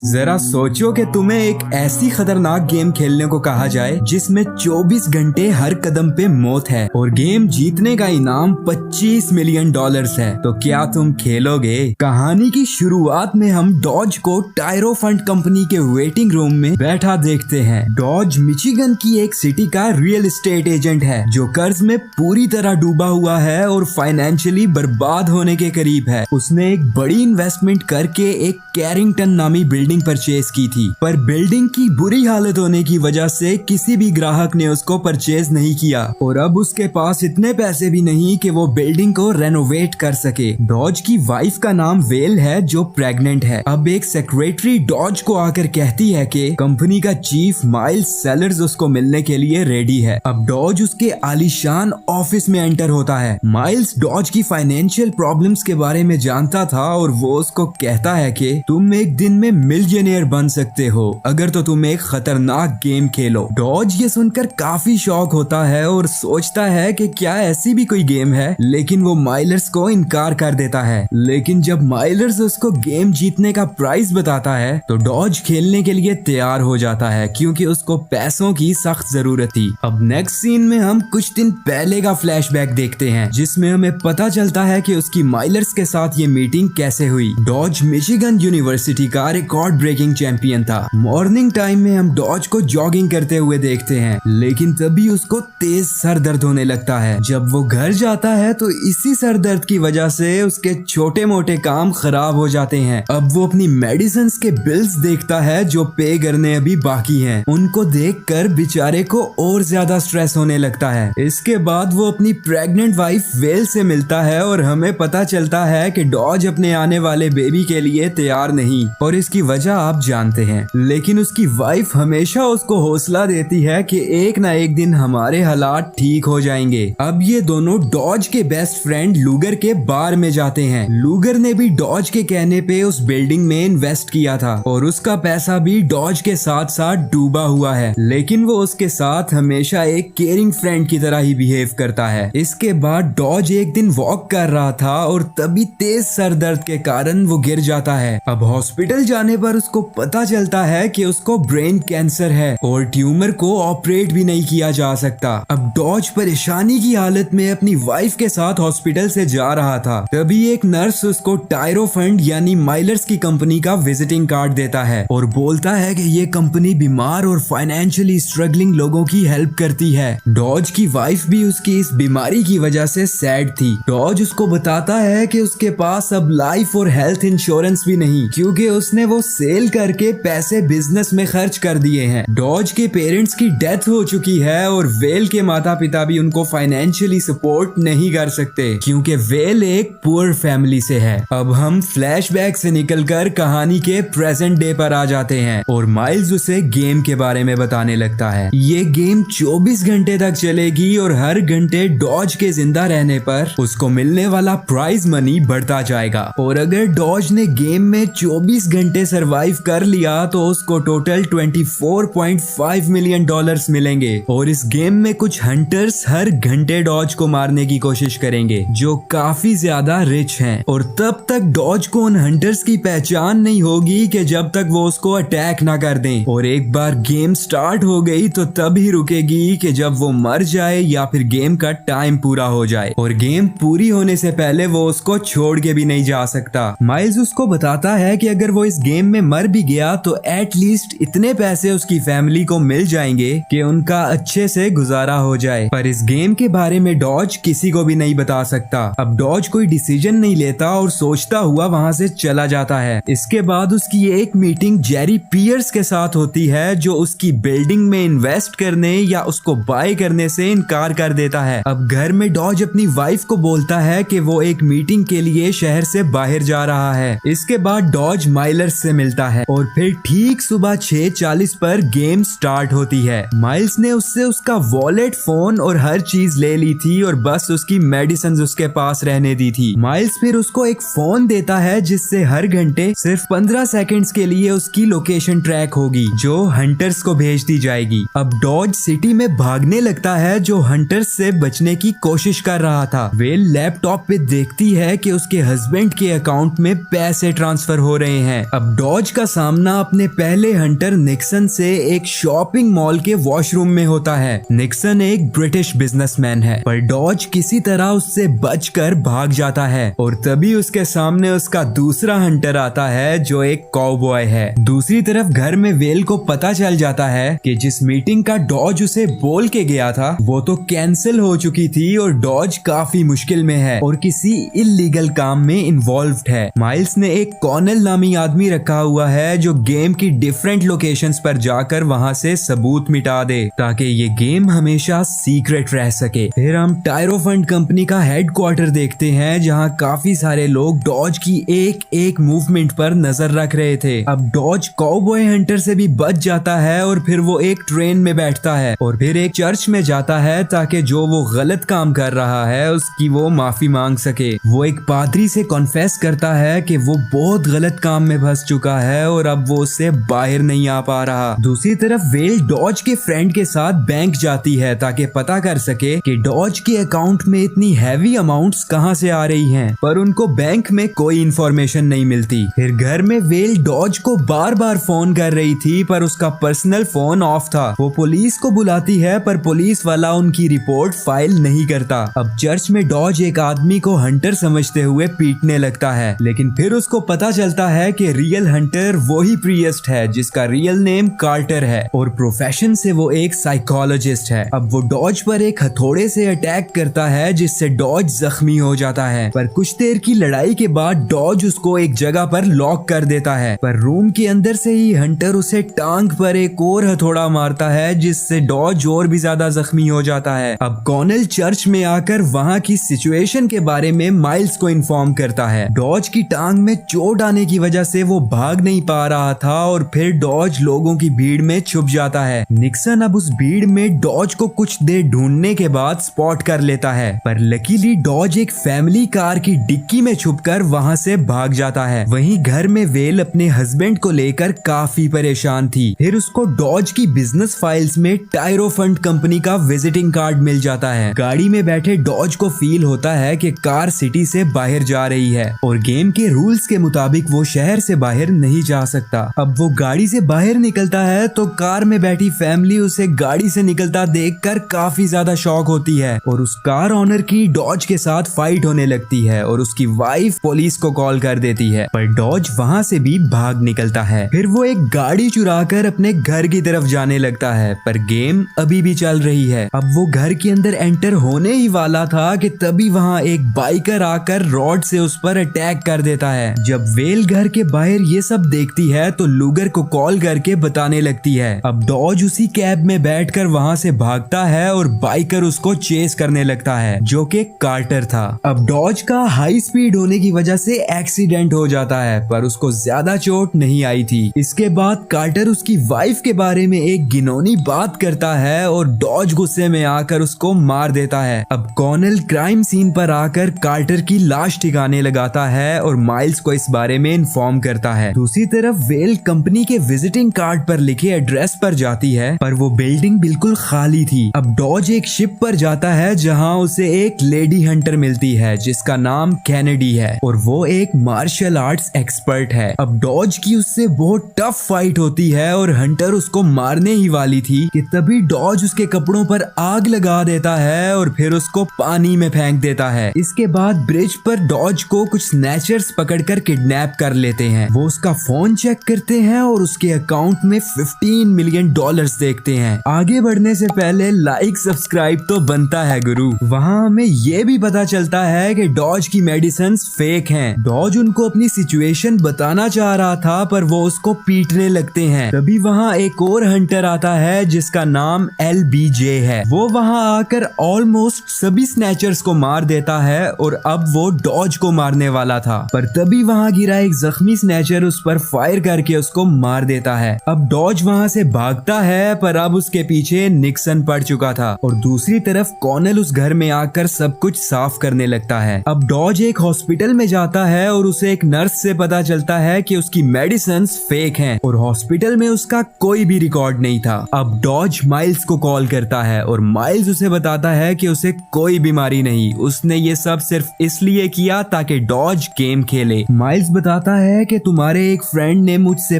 जरा सोचो कि तुम्हें एक ऐसी खतरनाक गेम खेलने को कहा जाए जिसमें 24 घंटे हर कदम पे मौत है और गेम जीतने का इनाम $25 मिलियन है, तो क्या तुम खेलोगे? कहानी की शुरुआत में हम डॉज को टायरो फंड कंपनी के वेटिंग रूम में बैठा देखते हैं। डॉज मिशिगन की एक सिटी का रियल एस्टेट एजेंट है जो कर्ज में पूरी तरह डूबा हुआ है और फाइनेंशियली बर्बाद होने के करीब है। उसने एक बड़ी इन्वेस्टमेंट करके एक कैरिंगटन नामी बिल्डिंग परचेज की थी, पर बिल्डिंग की बुरी हालत होने की वजह से किसी भी ग्राहक ने उसको परचेज नहीं किया और अब उसके पास इतने पैसे भी नहीं कि वो बिल्डिंग को रेनोवेट कर सके। डॉज की वाइफ का नाम वेल है जो प्रेग्नेंट है। अब एक सेक्रेटरी डॉज को आकर कहती है कि कंपनी का चीफ माइल्स सेलर्स उसको मिलने के लिए रेडी है। अब डॉज उसके आलीशान ऑफिस में एंटर होता है। माइल्स डॉज की फाइनेंशियल प्रॉब्लम्स के बारे में जानता था और वो उसको कहता है कि तुम एक दिन में मिलियनेयर बन सकते हो अगर तो तुम एक खतरनाक गेम खेलो। डॉज ये सुनकर काफी शॉक होता है और सोचता है कि क्या ऐसी भी कोई गेम है, लेकिन वो माइलर्स को इनकार कर देता है। लेकिन जब माइलर्स उसको गेम जीतने का प्राइस बताता है तो डॉज खेलने के लिए तैयार हो जाता है क्योंकि उसको पैसों की सख्त जरूरत थी। अब नेक्स्ट सीन में हम कुछ दिन पहले का फ्लैशबैक देखते हैं जिसमें हमें पता चलता है कि उसकी माइलर्स के साथ ये मीटिंग कैसे हुई। डॉज मिशिगन यूनिवर्सिटी का रिकॉर्ड ब्रेकिंग चैंपियन था। मॉर्निंग टाइम में हम डॉज को जॉगिंग करते हुए देखते हैं, लेकिन तभी उसको तेज सर दर्द होने लगता है। जब वो घर जाता है तो इसी सर दर्द की वजह से उसके छोटे मोटे काम खराब हो जाते हैं। अब वो अपनी मेडिसिन के बिल्स देखता है जो पे करने अभी बाकी हैं। उनको देखकर बेचारे को और ज्यादा स्ट्रेस होने लगता है। इसके बाद वो अपनी प्रेग्नेंट वाइफ वेल से मिलता है और हमें पता चलता है कि डॉज अपने आने वाले बेबी के लिए तैयार नहीं और इसकी वजह आप जानते हैं, लेकिन उसकी वाइफ हमेशा उसको हौसला देती है कि एक ना एक दिन हमारे हालात ठीक हो जाएंगे। अब ये दोनों डॉज के बेस्ट फ्रेंड लूगर के बार में जाते हैं। लूगर ने भी डॉज के कहने पे उस बिल्डिंग में इन्वेस्ट किया था और उसका पैसा भी डॉज के साथ साथ डूबा हुआ है, लेकिन वो उसके साथ हमेशा एक केयरिंग फ्रेंड की तरह ही बिहेव करता है। इसके बाद डॉज एक दिन वॉक कर रहा था और तभी तेज सर दर्द के कारण वो गिर जाता है। अब हॉस्पिटल जाने पर उसको पता चलता है कि उसको ब्रेन कैंसर है और ट्यूमर को ऑपरेट भी नहीं किया जा सकता। अब डॉज परेशानी की हालत में अपनी वाइफ के साथ हॉस्पिटल से जा रहा था, तभी एक नर्स उसको टायरो फंड यानी माइलर्स की कंपनी का विजिटिंग कार्ड देता है और बोलता है कि ये कंपनी बीमार और फाइनेंशियली स्ट्रगलिंग लोगों की हेल्प करती है। डॉज की वाइफ भी उसकी इस बीमारी की वजह से सैड थी। डॉज उसको बताता है कि उसके पास अब लाइफ और हेल्थ इंश्योरेंस भी नहीं क्योंकि उसने वो सेल करके पैसे बिजनेस में खर्च कर दिए हैं। डॉज के पेरेंट्स की डेथ हो चुकी है और वेल के माता पिता भी उनको फाइनेंशियली सपोर्ट नहीं कर सकते क्योंकि वेल एक पुअर फैमिली से है। अब हम फ्लैशबैक से निकलकर कहानी के प्रेजेंट डे पर आ जाते हैं और माइल्स उसे गेम के बारे में बताने लगता है। ये गेम 24 घंटे तक चलेगी और हर घंटे डॉज के जिंदा रहने पर उसको मिलने वाला प्राइज मनी बढ़ता जाएगा और अगर डॉज ने गेम में 24 घंटे सरवाइव कर लिया तो उसको टोटल $24.5 मिलियन मिलेंगे और इस गेम में कुछ हंटर्स हर घंटे डॉज को मारने की कोशिश करेंगे जो काफी ज्यादा रिच हैं और तब तक डॉज को उन हंटर्स की पहचान नहीं होगी कि जब तक वो उसको अटैक ना कर दें और एक बार गेम स्टार्ट हो गई तो तभी रुकेगी कि जब वो मर जाए या फिर गेम का टाइम पूरा हो जाए और गेम पूरी होने से पहले वो उसको छोड़ के भी नहीं जा सकता। माइल्स उसको बताता है कि अगर वो इस गेम में मर भी गया तो एटलीस्ट इतने पैसे उसकी फैमिली को मिल जाएंगे कि उनका अच्छे से गुजारा हो जाए, पर इस गेम के बारे में डॉज किसी को भी नहीं बता सकता। अब डॉज कोई डिसीजन नहीं लेता और सोचता हुआ वहाँ से चला जाता है। इसके बाद उसकी एक मीटिंग जेरी पियर्स के साथ होती है जो उसकी बिल्डिंग में इन्वेस्ट करने या उसको बाय करने से इनकार कर देता है। अब घर में डॉज अपनी वाइफ को बोलता है कि वो एक मीटिंग के लिए शहर से बाहर जा रहा है। इसके बाद डॉज माइलर्स से मिलता है और फिर ठीक सुबह 6:40 पर गेम स्टार्ट होती है। माइल्स ने उससे उसका वॉलेट, फोन और हर चीज ले ली थी और बस उसकी मेडिसिन उसके पास रहने दी थी। माइल्स फिर उसको एक फोन देता है जिससे हर घंटे सिर्फ 15 सेकंड्स के लिए उसकी लोकेशन ट्रैक होगी जो हंटर्स को भेज दी जाएगी। अब डॉज सिटी में भागने लगता है जो हंटर्स से बचने की कोशिश कर रहा था। वेल लैपटॉप पे देखती है कि उसके हस्बैंड के अकाउंट में पैसे ट्रांसफर हो रहे हैं। अब डॉज डॉज का सामना अपने पहले हंटर निक्सन से एक शॉपिंग मॉल के वॉशरूम में होता है। निक्सन एक ब्रिटिश बिजनेसमैन है, पर डॉज किसी तरह उससे बचकर भाग जाता है और तभी उसके सामने उसका दूसरा हंटर आता है जो एक काउबॉय है। दूसरी तरफ घर में वेल को पता चल जाता है कि जिस मीटिंग का डॉज उसे बोल के गया था वो तो कैंसिल हो चुकी थी और डॉज काफी मुश्किल में है और किसी इल्लीगल काम में इन्वॉल्व्ड है। माइल्स ने एक कॉनेल नामी आदमी रखा हुआ है जो गेम की डिफरेंट लोकेशंस पर जाकर वहां से सबूत मिटा दे ताकि ये गेम हमेशा सीक्रेट रह सके। फिर हम टायरोफंड कंपनी का हेडक्वार्टर देखते हैं जहां काफी सारे लोग डॉज की एक एक मूवमेंट पर नजर रख रहे थे। अब डॉज काउबॉय हंटर से भी बच जाता है और फिर वो एक ट्रेन में बैठता है और फिर एक चर्च में जाता है ताकि जो वो गलत काम कर रहा है उसकी वो माफी मांग सके। वो एक पादरी से कॉन्फेस करता है कि वो बहुत गलत काम में फंस चुका है और अब वो उससे बाहर नहीं आ पा रहा। दूसरी तरफ वेल डॉज के फ्रेंड के साथ बैंक जाती है ताकि पता कर सके कि डॉज के अकाउंट में इतनी हैवी अमाउंट्स कहां से आ रही हैं, पर उनको बैंक में कोई इंफॉर्मेशन नहीं मिलती। फिर घर में वेल डॉज को बार बार फोन कर रही थी पर उसका पर्सनल फोन ऑफ था। वो पुलिस को बुलाती है पर पुलिस वाला उनकी रिपोर्ट फाइल नहीं करता। अब चर्च में डॉज एक आदमी को हंटर समझते हुए पीटने लगता है, लेकिन फिर उसको पता चलता है कि रियल हंटर वही प्रियस्ट है जिसका रियल नेम कार्टर है और प्रोफेशन से वो एक साइकोलॉजिस्ट है। अब वो डॉज पर एक हथौड़े से अटैक करता है जिससे डॉज जख्मी हो जाता है, पर कुछ देर की लड़ाई के बाद डॉज उसको एक जगह पर लॉक कर देता है, पर रूम के अंदर से ही हंटर उसे टांग पर एक और हथौड़ा मारता है जिससे डॉज और भी ज्यादा जख्मी हो जाता है। अब कॉनेल चर्च में आकर वहाँ की सिचुएशन के बारे में माइल्स को इन्फॉर्म करता है। डॉज की टांग में चोट आने की वजह से वो भाग नहीं पा रहा था और फिर डॉज लोगों की भीड़ में छुप जाता है। निक्सन अब उस भीड़ में डॉज को कुछ देर ढूंढने के बाद स्पॉट कर लेता है, पर लकीली डॉज एक फैमिली कार की डिक्की में छुपकर वहाँ से भाग जाता है। वहीं घर में वेल अपने हस्बैंड को लेकर काफी परेशान थी। फिर उसको डॉज की बिजनेस फाइल्स में टायरोफंड कंपनी का विजिटिंग कार्ड मिल जाता है। गाड़ी में बैठे डॉज को फील होता है कि कार सिटी से बाहर जा रही है और गेम के रूल्स के मुताबिक वो शहर से बाहर नहीं जा सकता। अब वो गाड़ी से बाहर निकलता है तो कार में बैठी फैमिली उसे गाड़ी से निकलता देखकर काफी ज्यादा शॉक होती है और उस कार ओनर की डॉज के साथ फाइट होने लगती है और उसकी वाइफ पुलिस को कॉल कर देती है, पर डॉज वहाँ से भी भाग निकलता है। फिर वो एक गाड़ी चुराकर अपने घर की तरफ जाने लगता है, पर गेम अभी भी चल रही है। अब वो घर के अंदर एंटर होने ही वाला था कि तभी वहाँ एक बाइकर आकर रॉड से उस पर अटैक कर देता है। जब वेल घर के बाहर ये सब देखती है तो लूगर को कॉल करके बताने लगती है। अब डॉज उसी कैब में बैठकर वहाँ से भागता है और बाइकर उसको चेस करने लगता है जो कि कार्टर था। अब डॉज का हाई स्पीड होने की वजह से एक्सीडेंट हो जाता है, पर उसको ज्यादा चोट नहीं आई थी। इसके बाद कार्टर उसकी वाइफ के बारे में एक घिनौनी बात करता है और डॉज गुस्से में आकर उसको मार देता है। अब कॉनेल क्राइम सीन पर आकर कार्टर की लाश ठिकाने लगाता है और माइल्स को इस बारे में इन्फॉर्म करता है। दूसरी तरफ वेल कंपनी के विजिटिंग कार्ड पर लिखे एड्रेस पर जाती है, पर वो बिल्डिंग बिल्कुल खाली थी। अब डॉज एक शिप पर जाता है जहां उसे एक लेडी हंटर मिलती है जिसका नाम कैनेडी है और वो एक मार्शल आर्ट्स एक्सपर्ट है। अब डॉज की उससे बहुत टफ फाइट होती है और हंटर उसको मारने ही वाली थी कि तभी डॉज उसके कपड़ों पर आग लगा देता है और फिर उसको पानी में फेंक देता है। इसके बाद ब्रिज पर डॉज को कुछ स्नैचर्स पकड़कर किडनैप कर लेते हैं। वो उसका फोन चेक करते हैं और उसके अकाउंट में $15 मिलियन देखते हैं। आगे बढ़ने से पहले लाइक सब्सक्राइब तो बनता है गुरु। वहाँ हमें ये भी पता चलता है कि डॉज की मेडिसिन फेक हैं। डॉज उनको अपनी सिचुएशन बताना चाह रहा था पर वो उसको पीटने लगते हैं। तभी वहाँ एक और हंटर आता है जिसका नाम LBJ है। वो वहाँ आकर ऑलमोस्ट सभी स्नैचर्स को मार देता है और अब वो डॉज को मारने वाला था, पर तभी वहाँ गिरा एक जख्मी स्नैचर उस पर फायर करके उसको मार देता है। अब डॉज वहाँ से भागता है पर अब उसके पीछे निक्सन पड़ चुका था और दूसरी तरफ कॉनेल उस घर में आकर सब कुछ साफ करने लगता है। अब डॉज एक हॉस्पिटल में जाता है और उसे एक नर्स से पता चलता है कि उसकी मेडिसिन फेक हैं और हॉस्पिटल में उसका कोई भी रिकॉर्ड नहीं था। अब डॉज माइल्स को कॉल करता है और माइल्स उसे बताता है कि उसे कोई बीमारी नहीं, उसने ये सब सिर्फ इसलिए किया ताकि डॉज गेम खेले। माइल्स बताता है कि तुम्हारे तुम्हारे एक फ्रेंड ने मुझसे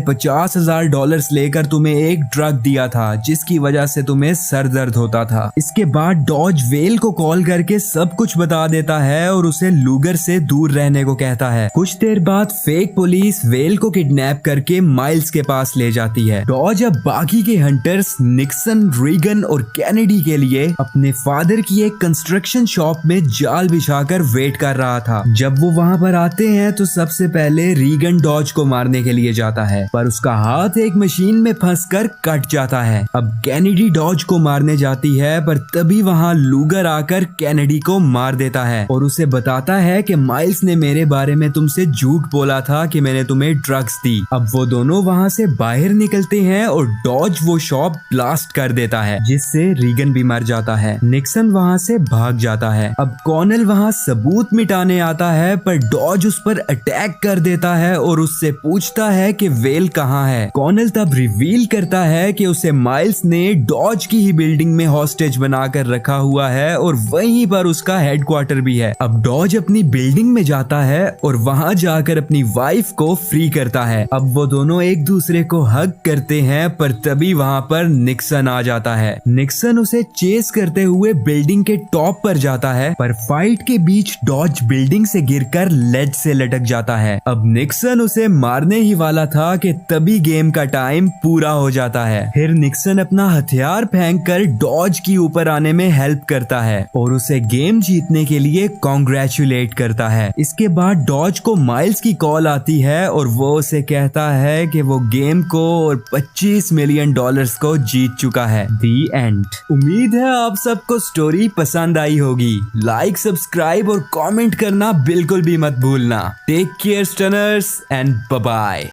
$50,000 लेकर तुम्हें एक ड्रग दिया था जिसकी वजह से तुम्हें सर दर्द होता था। इसके बाद डॉज वेल को कॉल करके सब कुछ बता देता है और उसे लूगर से दूर रहने को कहता है। कुछ देर बाद फेक पुलिस वेल को किडनैप करके माइल्स के पास ले जाती है। डॉज अब बाकी के हंटर्स निक्सन, रीगन और कैनेडी के लिए अपने फादर की एक कंस्ट्रक्शन शॉप में जाल बिछाकर वेट कर रहा था। जब वो वहाँ पर आते हैं तो सबसे पहले रीगन डॉज को मारने के लिए जाता है, पर उसका हाथ एक मशीन में फंसकर कट जाता है। अब कैनेडी डॉज को मारने जाती है, पर तभी वहाँ लूगर आकर कैनेडी को मार देता है और उसे बताता है कि माइल्स ने मेरे बारे में तुमसे झूठ बोला था कि मैंने तुम्हें ड्रग्स दी। अब वो दोनों वहाँ से बाहर निकलते हैं और डॉज वो शॉप ब्लास्ट कर देता है, जिससे रीगन भी मर जाता है। निक्सन वहाँ से भाग जाता है। अब कॉनल वहाँ सबूत मिटाने आता है, पर डॉज उस पर अटैक कर देता है और उससे पूछता है कि वेल कहाँ है। कॉनल तब रिवील करता है कि उसे माइल्स ने डॉज की ही बिल्डिंग में हॉस्टेज बनाकर रखा हुआ है और वहीं पर उसका हेडक्वार्टर भी है। अब डॉज अपनी बिल्डिंग में जाता है और वहाँ जाकर अपनी वाइफ को फ्री करता है। अब वो दोनों एक दूसरे को हग करते हैं, पर तभी वहाँ पर निक्सन आ जाता है। निक्सन उसे चेस करते हुए बिल्डिंग के टॉप पर जाता है, पर फाइट के बीच डॉज बिल्डिंग से गिरकर लेड से लटक जाता है। अब निक्सन उसे मारने ही वाला था कि तभी गेम का टाइम पूरा हो जाता है। फिर निक्सन अपना हथियार फेंककर डॉज की ऊपर आने में हेल्प करता है और उसे गेम जीतने के लिए कॉन्ग्रेचुलेट करता है। इसके बाद डॉज को माइल्स की कॉल आती है और वो उसे कहता है कि वो गेम को और $25 मिलियन को जीत चुका है। दी एंड। उम्मीद है आप सबको स्टोरी पसंद आई होगी। लाइक, सब्सक्राइब और कमेंट करना बिल्कुल भी मत भूलना। Take care stunners and bye bye.